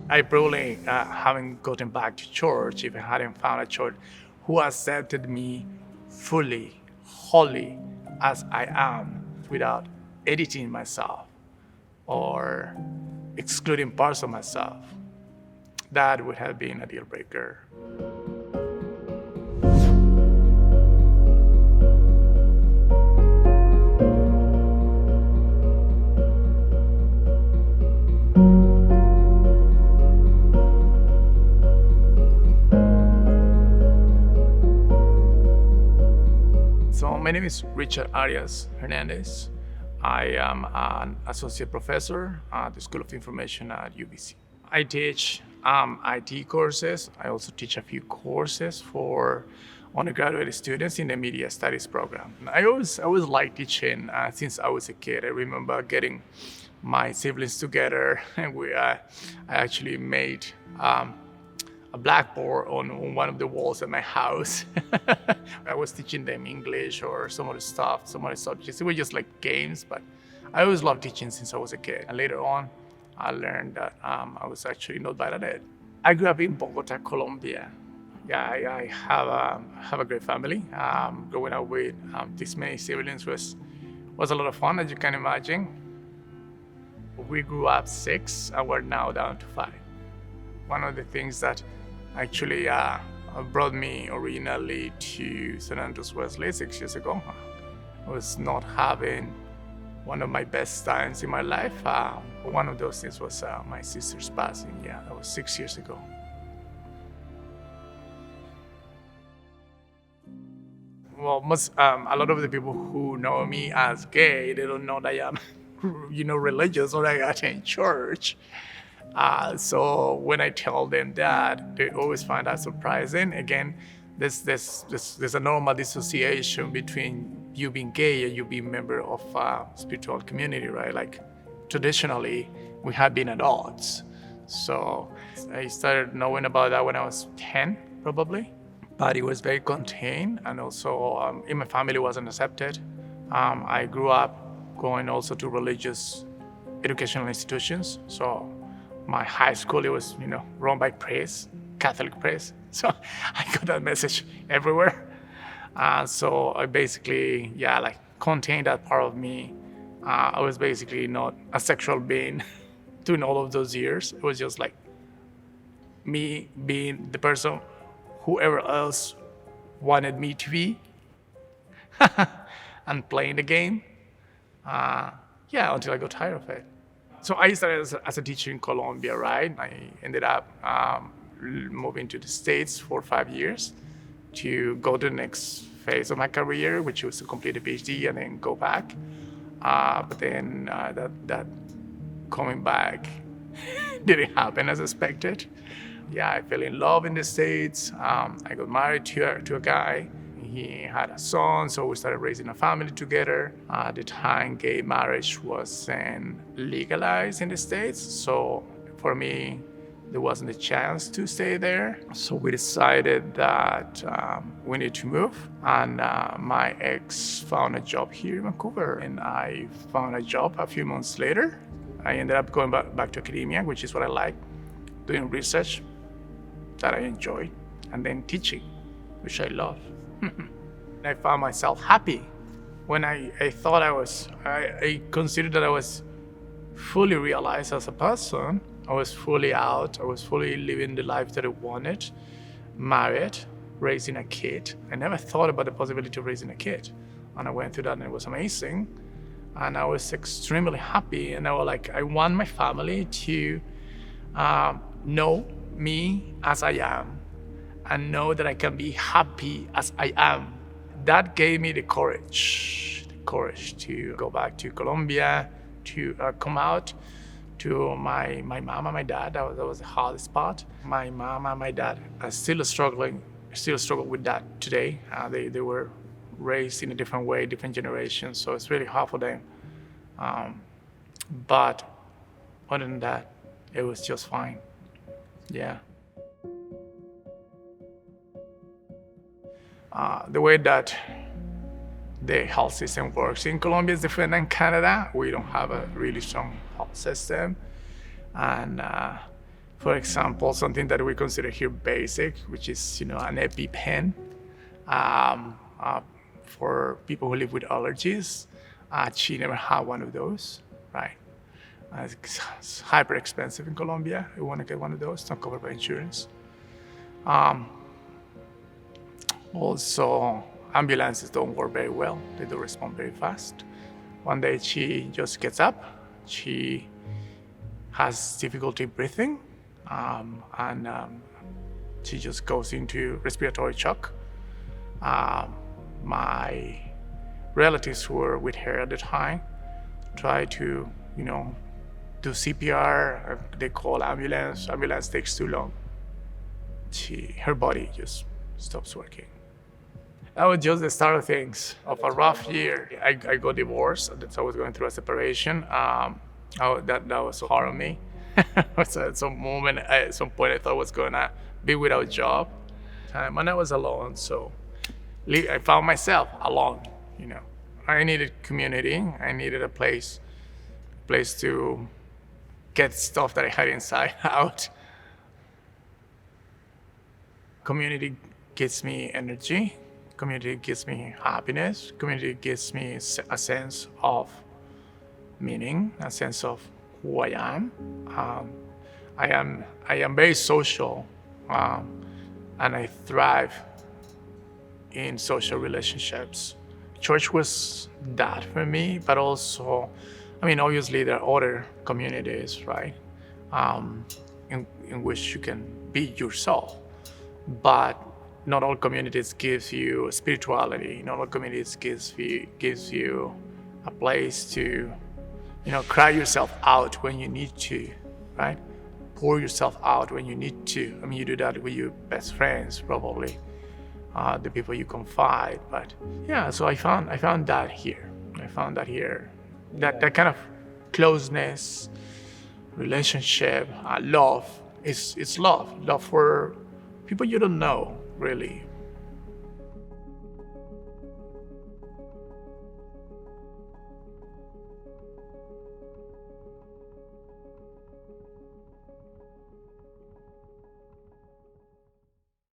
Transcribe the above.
I probably haven't gotten back to church if I hadn't found a church who accepted me fully, wholly as I am, without editing myself or excluding parts of myself. That would have been a deal breaker. So my name is Richard Arias Hernandez. I am an associate professor at the School of Information at UBC. I teach IT courses. I also teach a few courses for undergraduate students in the media studies program. I always liked teaching since I was a kid. I remember getting my siblings together and I actually made a blackboard on one of the walls at my house. I was teaching them English or some other stuff, some other subjects. It was just like games, but I always loved teaching since I was a kid. And later on, I learned that I was actually not bad at it. I grew up in Bogota, Colombia. Yeah, I have a great family. Growing up with this many siblings was a lot of fun, as you can imagine. We grew up 6, and we're now down to 5. One of the things that actually brought me originally to St. Andrews-Wesley 6 years ago was not having one of my best times in my life. One of those things was my sister's passing. Yeah, that was 6 years ago. Well, a lot of the people who know me as gay, they don't know that I am, religious or I attend church. So when I tell them that, they always find that surprising. Again, there's a normal dissociation between you being gay and you being a member of a spiritual community, right? Like traditionally, we have been at odds. So I started knowing about that when I was 10, probably. But it was very contained, and also in my family wasn't accepted. I grew up going also to religious educational institutions. So my high school, it was, run by priests, Catholic priests. So I got that message everywhere. So I basically, contained that part of me. I was basically not a sexual being during all of those years. It was just like me being the person whoever else wanted me to be and playing the game. Until I got tired of it. So I started as a teacher in Colombia, right? I ended up moving to the States for 5 years to go to the next phase of my career, which was to complete a PhD and then go back. But then that coming back didn't happen as expected. Yeah, I fell in love in the States. I got married to a guy. He had a son, so we started raising a family together. At the time, gay marriage wasn't legalized in the States, so for me, there wasn't a chance to stay there. So we decided that we need to move, and my ex found a job here in Vancouver, and I found a job a few months later. I ended up going back to academia, which is what I like, doing research that I enjoy, and then teaching, which I love. I found myself happy when I thought I considered that I was fully realized as a person. I was fully out. I was fully living the life that I wanted, married, raising a kid. I never thought about the possibility of raising a kid. And I went through that and it was amazing. And I was extremely happy. And I was like, I want my family to know me as I am and know that I can be happy as I am. That gave me the courage to go back to Colombia, to come out to my mom and my dad. That was the hardest part. My mom and my dad are still struggle with that today. They were raised in a different way, different generations, so it's really hard for them. But other than that, it was just fine. Yeah. The way that the health system works in Colombia is different than Canada. We don't have a really strong health system. And for example, something that we consider here basic, which is, an EpiPen, for people who live with allergies. She never had one of those, right? It's hyper expensive in Colombia. You want to get one of those, not covered by insurance. Also, ambulances don't work very well. They don't respond very fast. One day she just gets up. She has difficulty breathing, and she just goes into respiratory shock. My relatives who were with her at the time try to, do CPR. They call ambulance. Ambulance takes too long. Her body just stops working. That was just the start of things, of a rough year. I got divorced. I was going through a separation. That was so hard on me. So at some point, I thought I was gonna be without a job. And I was alone, so I found myself alone. I needed community. I needed a place to get stuff that I had inside out. Community gives me energy. Community gives me happiness. Community gives me a sense of meaning, a sense of who I am. I am very social, and I thrive in social relationships. Church was that for me, but also, obviously there are other communities, right, in which you can be yourself. But not all communities gives you spirituality. Not all communities gives you a place to, cry yourself out when you need to, right? Pour yourself out when you need to. You do that with your best friends, probably, the people you confide. But yeah, so I found that here. That kind of closeness, relationship, love. It's love for people you don't know, really,